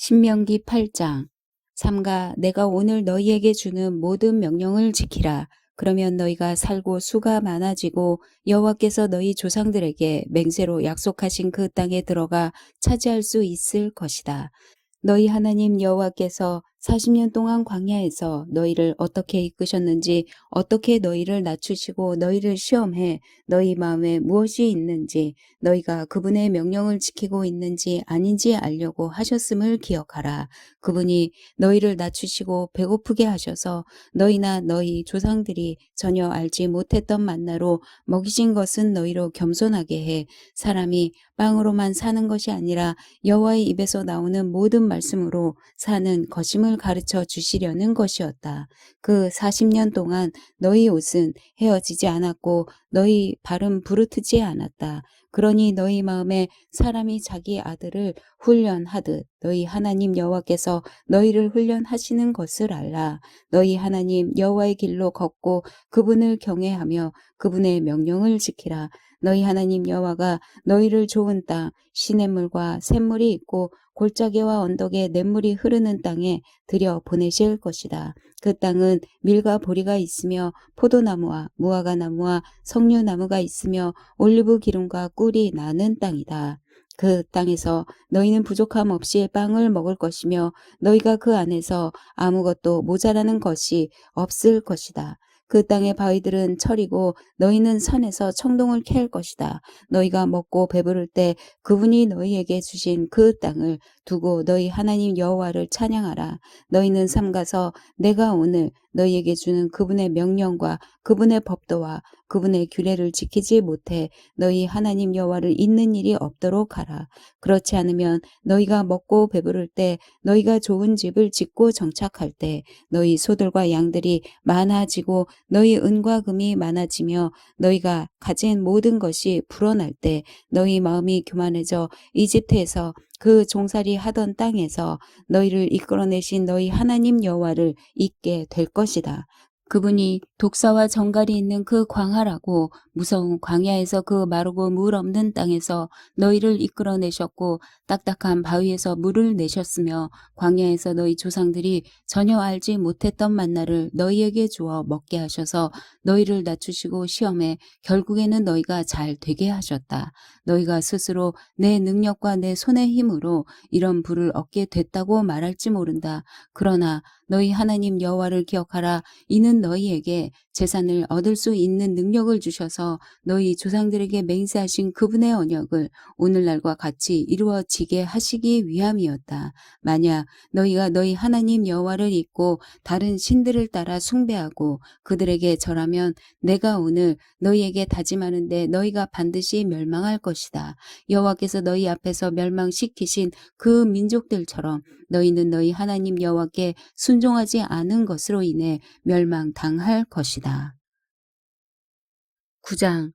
신명기 8장. 삼가 내가 오늘 너희에게 주는 모든 명령을 지키라. 그러면 너희가 살고 수가 많아지고 여호와께서 너희 조상들에게 맹세로 약속하신 그 땅에 들어가 차지할 수 있을 것이다. 너희 하나님 여호와께서 40년 동안 광야에서 너희를 어떻게 이끄셨는지, 어떻게 너희를 낮추시고 너희를 시험해 너희 마음에 무엇이 있는지, 너희가 그분의 명령을 지키고 있는지 아닌지 알려고 하셨음을 기억하라. 그분이 너희를 낮추시고 배고프게 하셔서 너희나 너희 조상들이 전혀 알지 못했던 만나로 먹이신 것은 너희로 겸손하게 해 사람이 빵으로만 사는 것이 아니라 여호와의 입에서 나오는 모든 말씀으로 사는 것임을 가르쳐 주시려는 것이었다. 그 40년 동안 너희 옷은 헤어지지 않았고 너희 발은 부르트지 않았다. 그러니 너희 마음에 사람이 자기 아들을 훈련하듯 너희 하나님 여호와께서 너희를 훈련하시는 것을 알라. 너희 하나님 여호와의 길로 걷고 그분을 경외하며 그분의 명령을 지키라. 너희 하나님 여호와가 너희를 좋은 땅, 시냇물과 샘물이 있고 골짜기와 언덕에 냇물이 흐르는 땅에 들여 보내실 것이다. 그 땅은 밀과 보리가 있으며 포도나무와 무화과나무와 석류나무가 있으며 올리브 기름과 꿀이 나는 땅이다. 그 땅에서 너희는 부족함 없이 빵을 먹을 것이며 너희가 그 안에서 아무것도 모자라는 것이 없을 것이다. 그 땅의 바위들은 철이고 너희는 산에서 청동을 캘 것이다. 너희가 먹고 배부를 때 그분이 너희에게 주신 그 땅을 두고 너희 하나님 여호와를 찬양하라. 너희는 삼가서 내가 오늘 너희에게 주는 그분의 명령과 그분의 법도와 그분의 규례를 지키지 못해 너희 하나님 여호와를 잊는 일이 없도록 하라. 그렇지 않으면 너희가 먹고 배부를 때 너희가 좋은 집을 짓고 정착할 때 너희 소들과 양들이 많아지고 너희 은과 금이 많아지며 너희가 가진 모든 것이 불어날 때 너희 마음이 교만해져 이집트에서 그 종살이 하던 땅에서 너희를 이끌어내신 너희 하나님 여호와를 잊게 될 것이다. 그분이 독사와 정갈이 있는 그 광활하고 무서운 광야에서 그 마르고 물 없는 땅에서 너희를 이끌어내셨고 딱딱한 바위에서 물을 내셨으며 광야에서 너희 조상들이 전혀 알지 못했던 만나를 너희에게 주어 먹게 하셔서 너희를 낮추시고 시험해 결국에는 너희가 잘 되게 하셨다. 너희가 스스로 내 능력과 내 손의 힘으로 이런 부를 얻게 됐다고 말할지 모른다. 그러나 너희 하나님 여호와를 기억하라. 이는 너희에게 재산을 얻을 수 있는 능력을 주셔서 너희 조상들에게 맹세하신 그분의 언약을 오늘날과 같이 이루어지게 하시기 위함이었다. 만약 너희가 너희 하나님 여호와를 잊고 다른 신들을 따라 숭배하고 그들에게 절하면 내가 오늘 너희에게 다짐하는데 너희가 반드시 멸망할 것이다. 여호와께서 너희 앞에서 멸망시키신 그 민족들처럼 너희는 너희 하나님 여호와께 순종하지 않은 것으로 인해 멸망당할 것이다. 9장.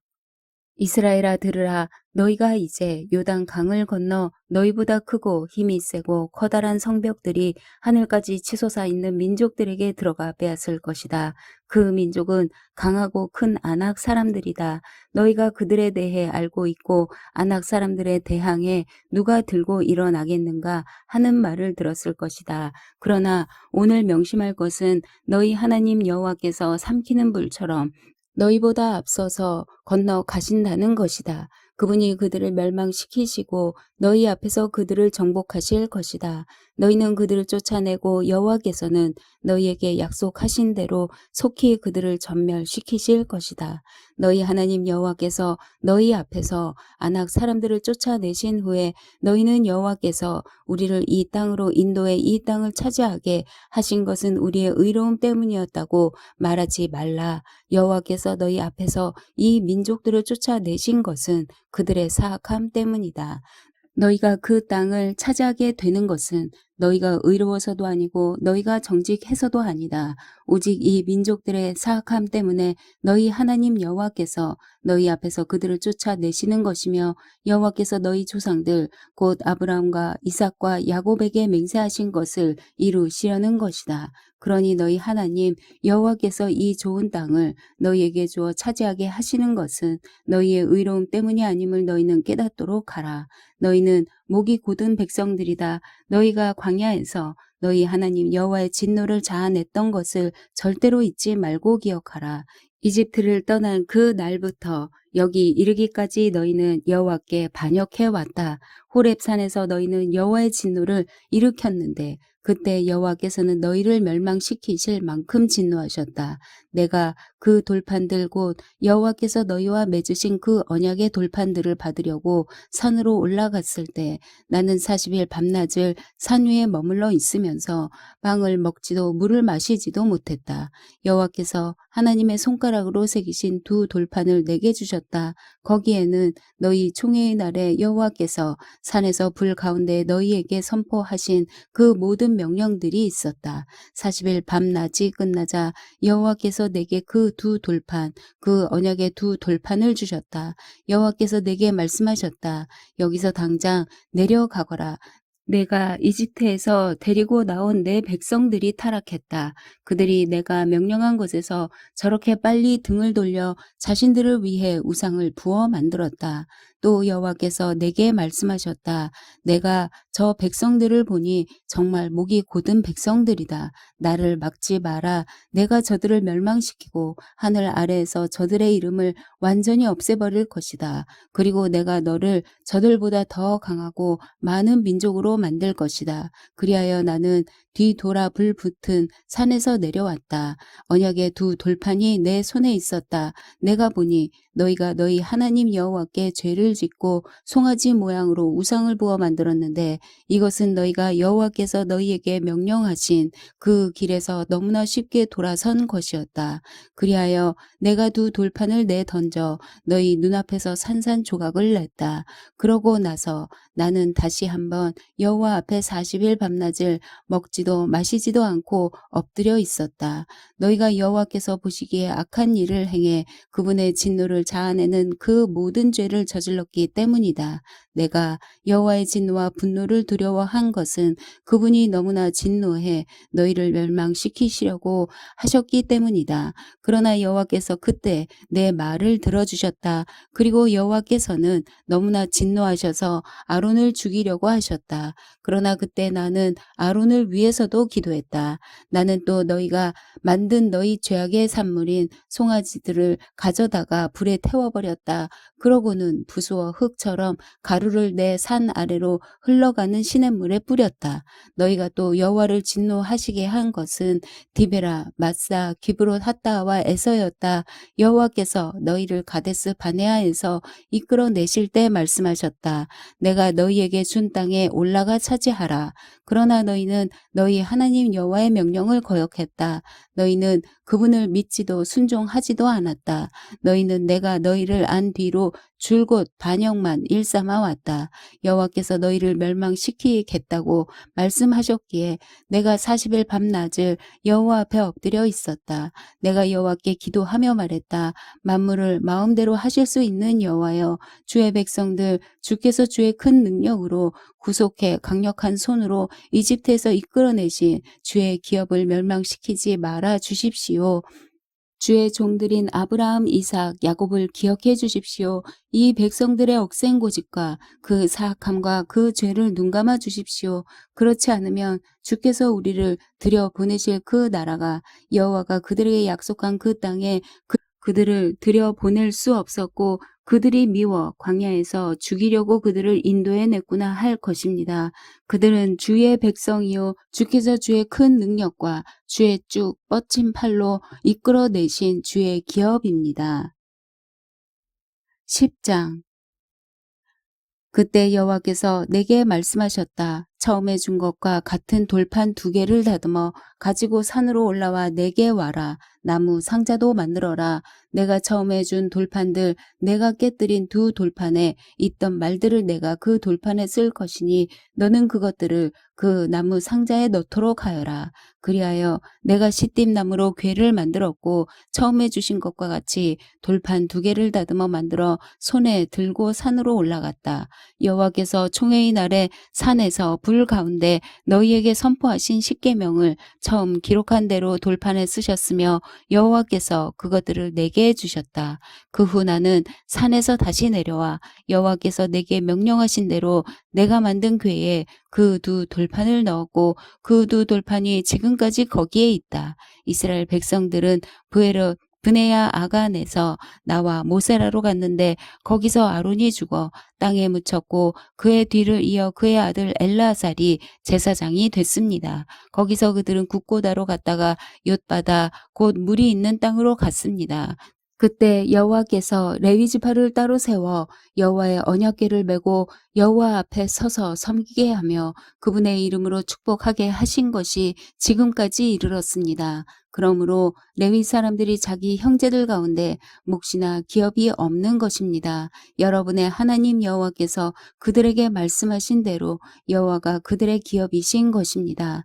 이스라엘아 들으라. 너희가 이제 요단 강을 건너 너희보다 크고 힘이 세고 커다란 성벽들이 하늘까지 치솟아 있는 민족들에게 들어가 빼앗을 것이다. 그 민족은 강하고 큰 아낙 사람들이다. 너희가 그들에 대해 알고 있고 아낙 사람들에 대항해 누가 들고 일어나겠는가 하는 말을 들었을 것이다. 그러나 오늘 명심할 것은 너희 하나님 여호와께서 삼키는 불처럼 너희보다 앞서서 건너 가신다는 것이다. 그분이 그들을 멸망시키시고 너희 앞에서 그들을 정복하실 것이다. 너희는 그들을 쫓아내고 여호와께서는 너희에게 약속하신 대로 속히 그들을 전멸시키실 것이다. 너희 하나님 여호와께서 너희 앞에서 아낙 사람들을 쫓아내신 후에 너희는 여호와께서 우리를 이 땅으로 인도해 이 땅을 차지하게 하신 것은 우리의 의로움 때문이었다고 말하지 말라. 여호와께서 너희 앞에서 이 민족들을 쫓아내신 것은 그들의 사악함 때문이다. 너희가 그 땅을 차지하게 되는 것은 너희가 의로워서도 아니고 너희가 정직해서도 아니다. 오직 이 민족들의 사악함 때문에 너희 하나님 여호와께서 너희 앞에서 그들을 쫓아내시는 것이며 여호와께서 너희 조상들 곧 아브라함과 이삭과 야곱에게 맹세하신 것을 이루시려는 것이다. 그러니 너희 하나님 여호와께서 이 좋은 땅을 너희에게 주어 차지하게 하시는 것은 너희의 의로움 때문이 아님을 너희는 깨닫도록 하라. 너희는 목이 곧은 백성들이다. 너희가 광야에서 너희 하나님 여호와의 진노를 자아냈던 것을 절대로 잊지 말고 기억하라. 이집트를 떠난 그 날부터 여기 이르기까지 너희는 여호와께 반역해 왔다. 호렙산에서 너희는 여호와의 진노를 일으켰는데 그때 여호와께서는 너희를 멸망시키실 만큼 진노하셨다. 내가 그 돌판들 곧 여호와께서 너희와 맺으신 그 언약의 돌판들을 받으려고 산으로 올라갔을 때 나는 40일 밤낮을 산 위에 머물러 있으면서 빵을 먹지도 물을 마시지도 못했다. 여호와께서 하나님의 손가락으로 새기신 두 돌판을 내게 주셨다. 거기에는 너희 총회의 날에 여호와께서 산에서 불 가운데 너희에게 선포하신 그 모든 명령들이 있었다. 40일 밤낮이 끝나자 여호와께서 내게 그 두 돌판, 그 언약의 두 돌판을 주셨다. 여호와께서 내게 말씀하셨다. 여기서 당장 내려가거라. 내가 이집트에서 데리고 나온 내 백성들이 타락했다. 그들이 내가 명령한 곳에서 저렇게 빨리 등을 돌려 자신들을 위해 우상을 부어 만들었다. 또 여호와께서 내게 말씀하셨다. 내가 저 백성들을 보니 정말 목이 곧은 백성들이다. 나를 막지 마라. 내가 저들을 멸망시키고 하늘 아래에서 저들의 이름을 완전히 없애버릴 것이다. 그리고 내가 너를 저들보다 더 강하고 많은 민족으로 만들 것이다. 그리하여 나는 뒤돌아 불 붙은 산에서 내려왔다. 언약의 두 돌판이 내 손에 있었다. 내가 보니 너희가 너희 하나님 여호와께 죄를 짓고 송아지 모양으로 우상을 부어 만들었는데 이것은 너희가 여호와께서 너희에게 명령하신 그 길에서 너무나 쉽게 돌아선 것이었다. 그리하여 내가 두 돌판을 내던져 너희 눈앞에서 산산조각을 냈다. 그러고 나서 나는 다시 한번 여호와 앞에 40일 밤낮을 먹지도 마시지도 않고 엎드려 있었다. 너희가 여호와께서 보시기에 악한 일을 행해 그분의 진노를 자아내는 그 모든 죄를 저질렀기 때문이다. 내가 여호와의 진노와 분노를 두려워한 것은 그분이 너무나 진노해 너희를 멸망시키시려고 하셨기 때문이다. 그러나 여호와께서 그때 내 말을 들어주셨다. 그리고 여호와께서는 너무나 진노하셔서 아론을 죽이려고 하셨다. 그러나 그때 나는 아론을 위해서도 기도했다. 나는 또 너희가 만든 너희 죄악의 산물인 송아지들을 가져다가 불에 태워버렸다. 그러고는 부수어 흙처럼 가루를 내 산 아래로 흘러가는 시냇물에 뿌렸다. 너희가 또 여호와를 진노하시게 한 것은 디베라, 마사, 기브롯 핫다와 에서였다. 여호와께서 너희를 가데스 바네아에서 이끌어내실 때 말씀하셨다. 내가 너희에게 준 땅에 올라가 차지하라. 그러나 너희는 너희 하나님 여호와의 명령을 거역했다. 너희는 그분을 믿지도 순종하지도 않았다. 너희는 내가 너희를 안 뒤로 줄곧 반역만 일삼아 왔다. 여호와께서 너희를 멸망시키겠다고 말씀하셨기에 내가 40일 밤낮을 여호와 앞에 엎드려 있었다. 내가 여호와께 기도하며 말했다. 만물을 마음대로 하실 수 있는 여호와여, 주의 백성들 주께서 주의 큰 능력으로 구속해 강력한 손으로 이집트에서 이끌어내신 주의 기업을 멸망시키지 말아 주십시오. 주의 종들인 아브라함, 이삭, 야곱을 기억해 주십시오. 이 백성들의 억센 고집과 그 사악함과 그 죄를 눈감아 주십시오. 그렇지 않으면 주께서 우리를 들여보내실 그 나라가 여호와가 그들에게 약속한 그 땅에 그들을 들여보낼 수 없었고 그들이 미워 광야에서 죽이려고 그들을 인도해냈구나 할 것입니다. 그들은 주의 백성이요 주께서 주의 큰 능력과 주의 쭉 뻗친 팔로 이끌어내신 주의 기업입니다. 10장. 그때 여호와께서 내게 말씀하셨다. 처음에 준 것과 같은 돌판 2개를 다듬어 가지고 산으로 올라와 내게 와라. 나무 상자도 만들어라. 내가 처음에 준 돌판들, 내가 깨뜨린 2 돌판에 있던 말들을 내가 그 돌판에 쓸 것이니 너는 그것들을 그 나무 상자에 넣도록 하여라. 그리하여 내가 시띠나무로 궤를 만들었고 처음에 주신 것과 같이 돌판 2개를 다듬어 만들어 손에 들고 산으로 올라갔다. 여호와께서 총회의 날에 산에서 불 가운데 너희에게 선포하신 십계명을 처음 기록한 대로 돌판에 쓰셨으며 여호와께서 그것들을 내게 주셨다. 그 후 나는 산에서 다시 내려와 여호와께서 내게 명령하신 대로 내가 만든 궤에 그 두 돌판을 넣었고 그 두 돌판이 지금까지 거기에 있다. 이스라엘 백성들은 브네야 아간에서 나와 모세라로 갔는데 거기서 아론이 죽어 땅에 묻혔고 그의 뒤를 이어 그의 아들 엘라살이 제사장이 됐습니다. 거기서 그들은 굽고다로 갔다가 옅바다 곧 물이 있는 땅으로 갔습니다. 그때 여호와께서 레위 지파를 따로 세워 여호와의 언약궤를 메고 여호와 앞에 서서 섬기게 하며 그분의 이름으로 축복하게 하신 것이 지금까지 이르렀습니다. 그러므로 레위 사람들이 자기 형제들 가운데 몫이나 기업이 없는 것입니다. 여러분의 하나님 여호와께서 그들에게 말씀하신 대로 여호와가 그들의 기업이신 것입니다.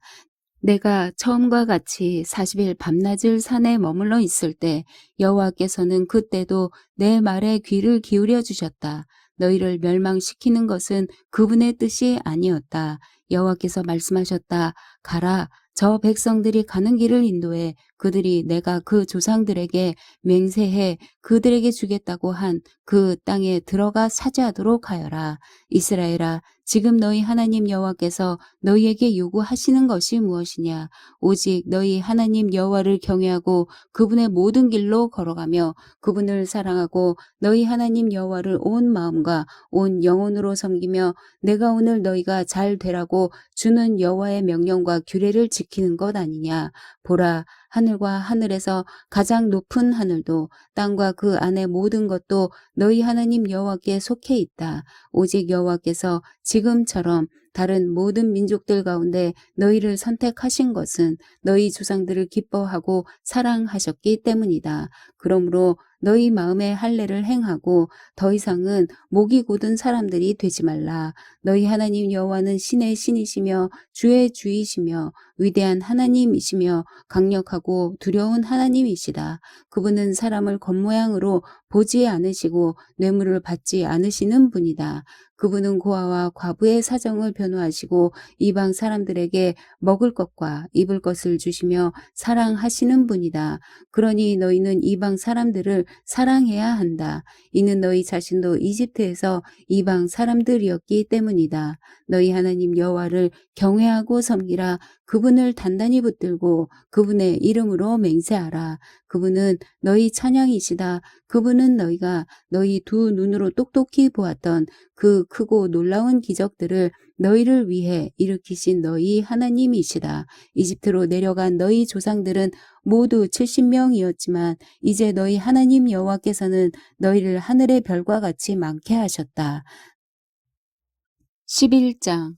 내가 처음과 같이 40일 밤낮을 산에 머물러 있을 때 여호와께서는 그때도 내 말에 귀를 기울여 주셨다. 너희를 멸망시키는 것은 그분의 뜻이 아니었다. 여호와께서 말씀하셨다. 가라. 저 백성들이 가는 길을 인도해 그들이 내가 그 조상들에게 맹세해 그들에게 주겠다고 한 그 땅에 들어가 차지하도록 하여라. 이스라엘아, 지금 너희 하나님 여호와께서 너희에게 요구하시는 것이 무엇이냐? 오직 너희 하나님 여호와를 경외하고 그분의 모든 길로 걸어가며 그분을 사랑하고 너희 하나님 여호와를 온 마음과 온 영혼으로 섬기며 내가 오늘 너희가 잘 되라고 주는 여호와의 명령과 규례를 지키는 것 아니냐? 보라, 하늘과 하늘에서 가장 높은 하늘도 땅과 그 안의 모든 것도 너희 하나님 여호와께 속해 있다. 오직 여호와께서 지금처럼 다른 모든 민족들 가운데 너희를 선택하신 것은 너희 조상들을 기뻐하고 사랑하셨기 때문이다. 그러므로 너희 마음의 할례를 행하고 더 이상은 목이 곧은 사람들이 되지 말라. 너희 하나님 여호와는 신의 신이시며 주의 주이시며 위대한 하나님이시며 강력하고 두려운 하나님이시다. 그분은 사람을 겉모양으로 보지 않으시고 뇌물을 받지 않으시는 분이다. 그분은 고아와 과부의 사정을 변호하시고 이방 사람들에게 먹을 것과 입을 것을 주시며 사랑하시는 분이다. 그러니 너희는 이방 사람들을 사랑해야 한다. 이는 너희 자신도 이집트에서 이방 사람들이었기 때문이다. 너희 하나님 여호와를 경외하고 섬기라. 그분을 단단히 붙들고 그분의 이름으로 맹세하라. 그분은 너희 찬양이시다. 그분은 너희가 너희 두 눈으로 똑똑히 보았던 그 크고 놀라운 기적들을 너희를 위해 일으키신 너희 하나님이시다. 이집트로 내려간 너희 조상들은 모두 70명이었지만 이제 너희 하나님 여호와께서는 너희를 하늘의 별과 같이 많게 하셨다. 11장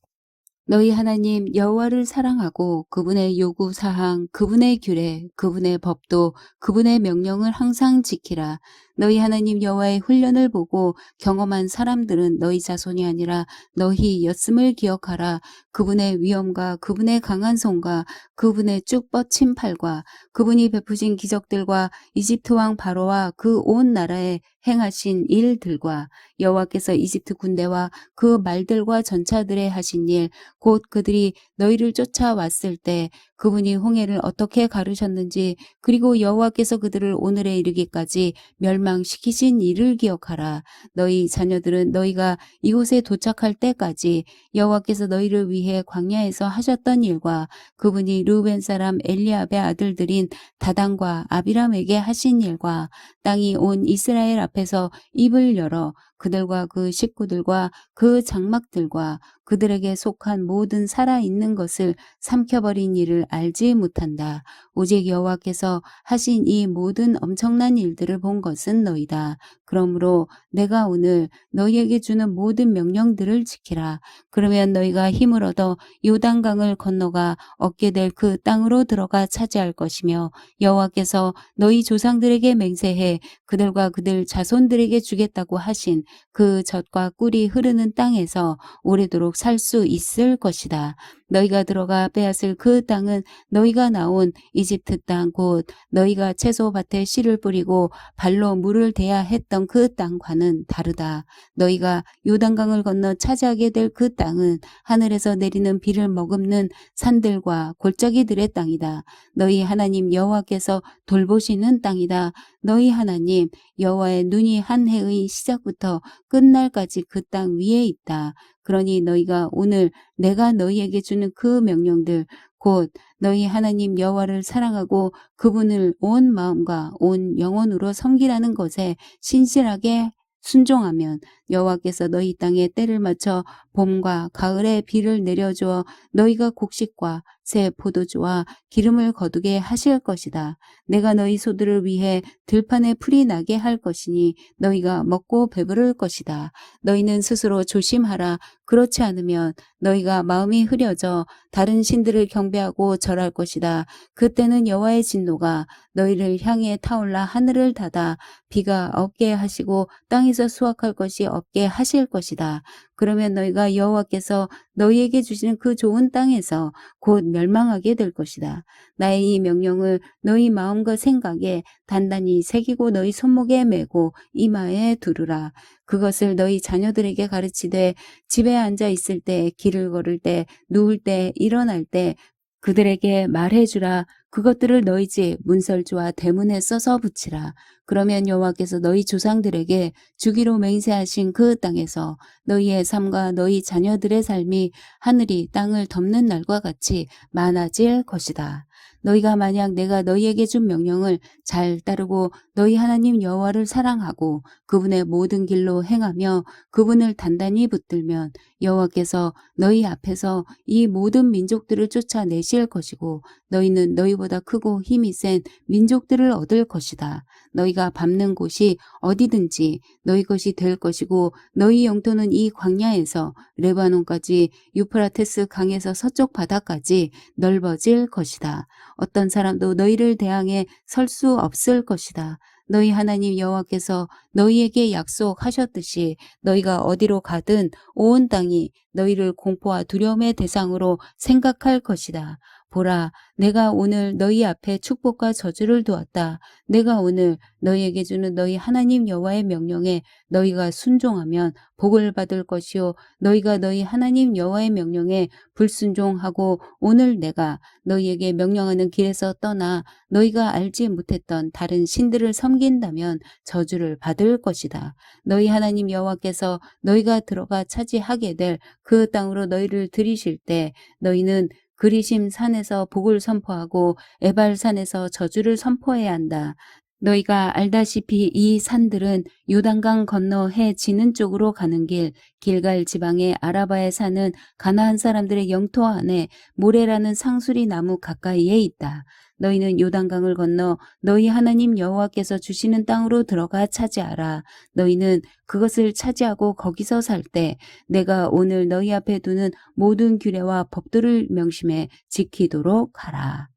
너희 하나님 여호와를 사랑하고 그분의 요구 사항, 그분의 규례, 그분의 법도, 그분의 명령을 항상 지키라. 너희 하나님 여호와의 훈련을 보고 경험한 사람들은 너희 자손이 아니라 너희였음을 기억하라. 그분의 위엄과 그분의 강한 손과 그분의 쭉 뻗친 팔과 그분이 베푸신 기적들과 이집트 왕 바로와 그 온 나라에 행하신 일들과 여호와께서 이집트 군대와 그 말들과 전차들에 하신 일, 곧 그들이 너희를 쫓아왔을 때 그분이 홍해를 어떻게 가르셨는지 그리고 여호와께서 그들을 오늘에 이르기까지 멸망시키신 일을 기억하라. 너희 자녀들은 너희가 이곳에 도착할 때까지 여호와께서 너희를 위해 광야에서 하셨던 일과 그분이 르우벤 사람 엘리압의 아들들인 다단과 아비람에게 하신 일과 땅이 온 이스라엘 앞에서 입을 열어 그들과 그 식구들과 그 장막들과 그들에게 속한 모든 살아있는 것을 삼켜버린 일을 알지 못한다. 오직 여호와께서 하신 이 모든 엄청난 일들을 본 것은 너희다. 그러므로 내가 오늘 너희에게 주는 모든 명령들을 지키라. 그러면 너희가 힘을 얻어 요단강을 건너가 얻게 될 그 땅으로 들어가 차지할 것이며 여호와께서 너희 조상들에게 맹세해 그들과 그들 자손들에게 주겠다고 하신 그 젖과 꿀이 흐르는 땅에서 오래도록 살 수 있을 것이다. 너희가 들어가 빼앗을 그 땅은 너희가 나온 이집트 땅 곧 너희가 채소밭에 씨를 뿌리고 발로 물을 대야 했던 그 땅과는 다르다. 너희가 요단강을 건너 차지하게 될 그 땅은 하늘에서 내리는 비를 머금는 산들과 골짜기들의 땅이다. 너희 하나님 여호와께서 돌보시는 땅이다. 너희 하나님 여호와의 눈이 한 해의 시작부터 끝날까지 그 땅 위에 있다. 그러니 너희가 오늘 내가 너희에게 주는 그 명령들 곧 너희 하나님 여호와를 사랑하고 그분을 온 마음과 온 영혼으로 섬기라는 것에 신실하게 순종하면 여호와께서 너희 땅에 때를 맞춰 봄과 가을에 비를 내려주어 너희가 곡식과 새 포도주와 기름을 거두게 하실 것이다. 내가 너희 소들을 위해 들판에 풀이 나게 할 것이니 너희가 먹고 배부를 것이다. 너희는 스스로 조심하라. 그렇지 않으면 너희가 마음이 흐려져 다른 신들을 경배하고 절할 것이다. 그때는 여호와의 진노가 너희를 향해 타올라 하늘을 닫아 비가 없게 하시고 땅에서 수확할 것이 없게 하실 것이다. 그러면 너희가 여호와께서 너희에게 주시는 그 좋은 땅에서 곧 멸망하게 될 것이다. 나의 이 명령을 너희 마음과 생각에 단단히 새기고 너희 손목에 메고 이마에 두르라. 그것을 너희 자녀들에게 가르치되 집에 앉아 있을 때, 길을 걸을 때, 누울 때, 일어날 때 그들에게 말해주라. 그것들을 너희 집 문설주와 대문에 써서 붙이라. 그러면 여호와께서 너희 조상들에게 주기로 맹세하신 그 땅에서 너희의 삶과 너희 자녀들의 삶이 하늘이 땅을 덮는 날과 같이 많아질 것이다. 너희가 만약 내가 너희에게 준 명령을 잘 따르고 너희 하나님 여호와를 사랑하고 그분의 모든 길로 행하며 그분을 단단히 붙들면 여호와께서 너희 앞에서 이 모든 민족들을 쫓아내실 것이고 너희는 너희보다 크고 힘이 센 민족들을 얻을 것이다. 너희가 밟는 곳이 어디든지 너희 것이 될 것이고 너희 영토는 이 광야에서 레바논까지 유프라테스 강에서 서쪽 바다까지 넓어질 것이다. 어떤 사람도 너희를 대항해 설 수 없을 것이다. 너희 하나님 여호와께서 너희에게 약속하셨듯이 너희가 어디로 가든 온 땅이 너희를 공포와 두려움의 대상으로 생각할 것이다. 보라, 내가 오늘 너희 앞에 축복과 저주를 두었다. 내가 오늘 너희에게 주는 너희 하나님 여호와의 명령에 너희가 순종하면 복을 받을 것이요 너희가 너희 하나님 여호와의 명령에 불순종하고 오늘 내가 너희에게 명령하는 길에서 떠나 너희가 알지 못했던 다른 신들을 섬긴다면 저주를 받을 것이다. 너희 하나님 여호와께서 너희가 들어가 차지하게 될 그 땅으로 너희를 들이실 때 너희는 그리심 산에서 복을 선포하고 에발산에서 저주를 선포해야 한다. 너희가 알다시피 이 산들은 요단강 건너 해 지는 쪽으로 가는 길, 길갈 지방의 아라바에 사는 가나안 사람들의 영토 안에 모레라는 상수리 나무 가까이에 있다. 너희는 요단강을 건너 너희 하나님 여호와께서 주시는 땅으로 들어가 차지하라. 너희는 그것을 차지하고 거기서 살 때 내가 오늘 너희 앞에 두는 모든 규례와 법도를 명심해 지키도록 하라.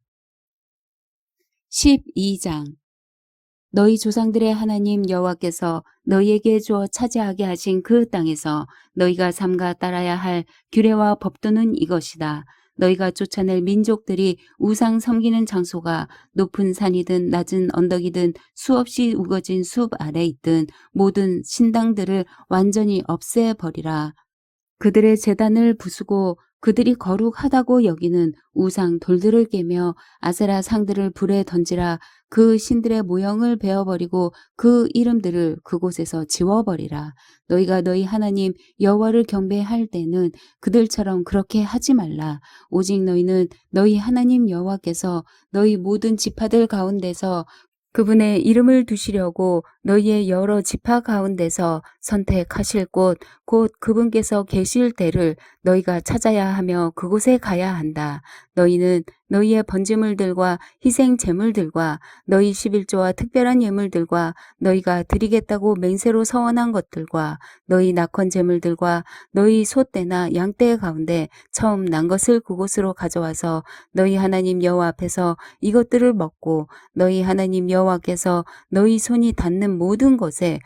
12장 너희 조상들의 하나님 여호와께서 너희에게 주어 차지하게 하신 그 땅에서 너희가 삼가 따라야 할 규례와 법도는 이것이다. 너희가 쫓아낼 민족들이 우상 섬기는 장소가 높은 산이든 낮은 언덕이든 수없이 우거진 숲 아래 있든 모든 신당들을 완전히 없애버리라. 그들의 제단을 부수고 그들이 거룩하다고 여기는 우상 돌들을 깨며 아세라 상들을 불에 던지라. 그 신들의 모형을 베어버리고 그 이름들을 그곳에서 지워버리라. 너희가 너희 하나님 여호와를 경배할 때는 그들처럼 그렇게 하지 말라. 오직 너희는 너희 하나님 여호와께서 너희 모든 지파들 가운데서 그분의 이름을 두시려고 너희의 여러 지파 가운데서 선택하실 곳, 곧 그분께서 계실 때를 너희가 찾아야 하며 그곳에 가야 한다. 너희는 너희의 번제물들과 희생 제물들과 너희 11조와 특별한 예물들과 너희가 드리겠다고 맹세로 서원한 것들과 너희 낙헌 제물들과 너희 소떼나 양떼 가운데 처음 난 것을 그곳으로 가져와서 너희 하나님 여호와 앞에서 이것들을 먹고 너희 하나님 여호와께서 너희 손이 닿는 모든 것에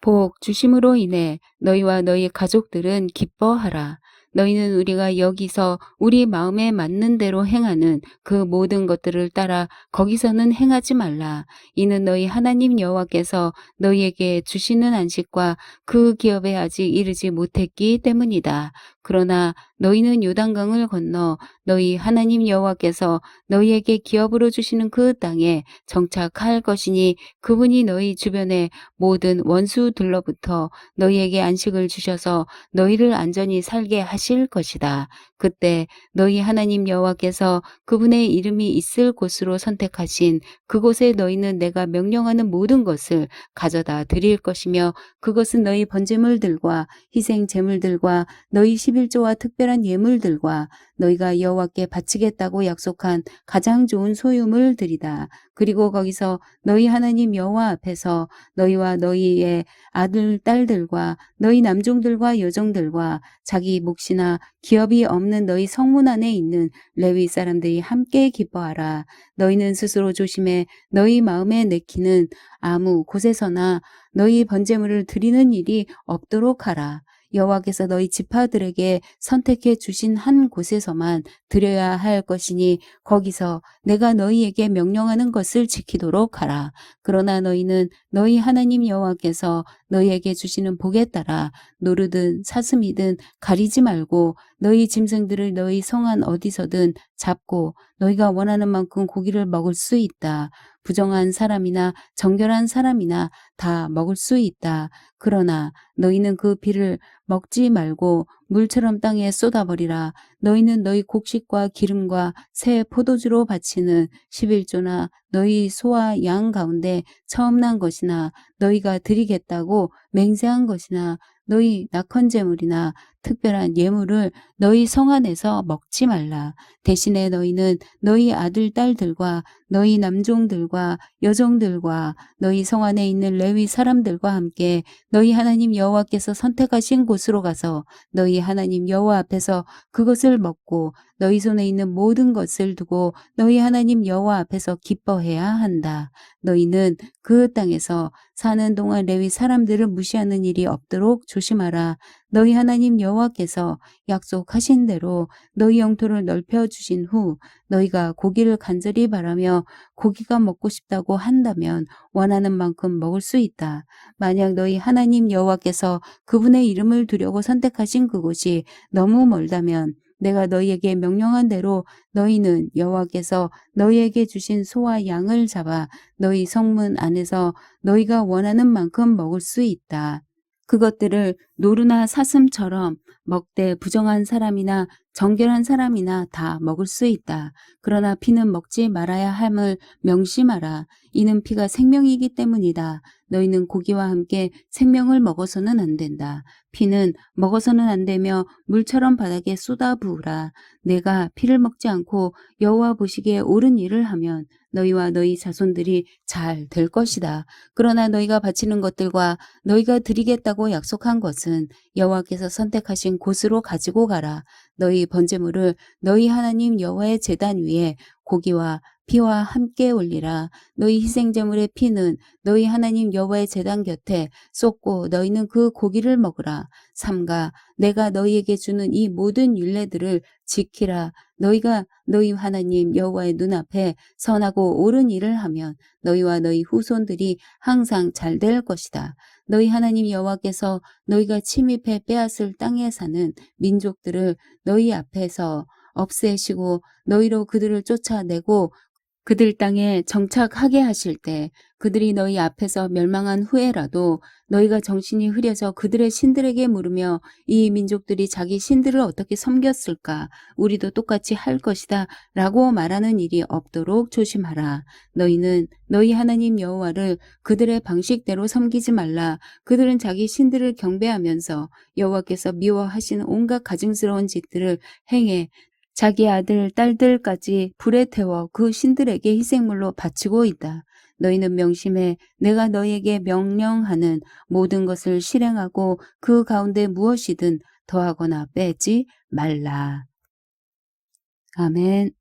복 주심으로 인해 너희와 너희 가족들은 기뻐하라. 너희는 우리가 여기서 우리 마음에 맞는 대로 행하는 그 모든 것들을 따라 거기서는 행하지 말라. 이는 너희 하나님 여호와께서 너희에게 주시는 안식과 그 기업에 아직 이르지 못했기 때문이다. 그러나 너희는 요단강을 건너 너희 하나님 여호와께서 너희에게 기업으로 주시는 그 땅에 정착할 것이니 그분이 너희 주변의 모든 원수들로부터 너희에게 안식을 주셔서 너희를 안전히 살게 하실 것이다. 그때 너희 하나님 여호와께서 그분의 이름이 있을 곳으로 선택하신 그곳에 너희는 내가 명령하는 모든 것을 가져다 드릴 것이며 그것은 너희 번제물들과 희생 제물들과 너희 11조와 특별한 예물들과 너희가 여호와께 바치겠다고 약속한 가장 좋은 소유물들이다. 그리고 거기서 너희 하나님 여호와 앞에서 너희와 너희의 아들 딸들과 너희 남종들과 여종들과 자기 몫이나 기업이 없는 너희 성문 안에 있는 레위 사람들이 함께 기뻐하라. 너희는 스스로 조심해 너희 마음에 내키는 아무 곳에서나 너희 번제물을 드리는 일이 없도록 하라. 여호와께서 너희 지파들에게 선택해 주신 한 곳에서만 드려야 할 것이니 거기서 내가 너희에게 명령하는 것을 지키도록 하라. 그러나 너희는 너희 하나님 여호와께서 너희에게 주시는 복에 따라 노르든 사슴이든 가리지 말고 너희 짐승들을 너희 성안 어디서든 잡고 너희가 원하는 만큼 고기를 먹을 수 있다. 부정한 사람이나 정결한 사람이나 다 먹을 수 있다. 그러나 너희는 그 피를 먹지 말고 물처럼 땅에 쏟아버리라. 너희는 너희 곡식과 기름과 새 포도주로 바치는 11조나 너희 소와 양 가운데 처음 난 것이나 너희가 드리겠다고 맹세한 것이나 너희 낙헌제물이나 특별한 예물을 너희 성 안에서 먹지 말라. 대신에 너희는 너희 아들 딸들과 너희 남종들과 여종들과 너희 성 안에 있는 레위 사람들과 함께 너희 하나님 여호와께서 선택하신 곳으로 가서 너희 하나님 여호와 앞에서 그것을 먹고 너희 손에 있는 모든 것을 두고 너희 하나님 여호와 앞에서 기뻐해야 한다. 너희는 그 땅에서 사는 동안 레위 사람들을 무시하는 일이 없도록 조심하라. 너희 하나님 여호와께서 약속하신 대로 너희 영토를 넓혀 주신 후 너희가 고기를 간절히 바라며 고기가 먹고 싶다고 한다면 원하는 만큼 먹을 수 있다. 만약 너희 하나님 여호와께서 그분의 이름을 두려고 선택하신 그곳이 너무 멀다면 내가 너희에게 명령한 대로 너희는 여호와께서 너희에게 주신 소와 양을 잡아 너희 성문 안에서 너희가 원하는 만큼 먹을 수 있다. 그것들을 노루나 사슴처럼 먹되 부정한 사람이나 정결한 사람이나 다 먹을 수 있다. 그러나 피는 먹지 말아야 함을 명심하라. 이는 피가 생명이기 때문이다. 너희는 고기와 함께 생명을 먹어서는 안 된다. 피는 먹어서는 안 되며 물처럼 바닥에 쏟아 부으라. 내가 피를 먹지 않고 여호와 보시기에 옳은 일을 하면 너희와 너희 자손들이 잘 될 것이다. 그러나 너희가 바치는 것들과 너희가 드리겠다고 약속한 것은 여호와께서 선택하신 곳으로 가지고 가라. 너희 번제물을 너희 하나님 여호와의 제단 위에 고기와 피와 함께 올리라. 너희 희생제물의 피는 너희 하나님 여호와의 제단 곁에 쏟고 너희는 그 고기를 먹으라. 삼가 내가 너희에게 주는 이 모든 율례들을 지키라. 너희가 너희 하나님 여호와의 눈앞에 선하고 옳은 일을 하면 너희와 너희 후손들이 항상 잘 될 것이다. 너희 하나님 여호와께서 너희가 침입해 빼앗을 땅에 사는 민족들을 너희 앞에서 없애시고 너희로 그들을 쫓아내고 그들 땅에 정착하게 하실 때 그들이 너희 앞에서 멸망한 후에라도 너희가 정신이 흐려져 그들의 신들에게 물으며 이 민족들이 자기 신들을 어떻게 섬겼을까? 우리도 똑같이 할 것이다 라고 말하는 일이 없도록 조심하라. 너희는 너희 하나님 여호와를 그들의 방식대로 섬기지 말라. 그들은 자기 신들을 경배하면서 여호와께서 미워하시는 온갖 가증스러운 짓들을 행해 자기 아들, 딸들까지 불에 태워 그 신들에게 희생물로 바치고 있다. 너희는 명심해 내가 너희에게 명령하는 모든 것을 실행하고 그 가운데 무엇이든 더하거나 빼지 말라. 아멘.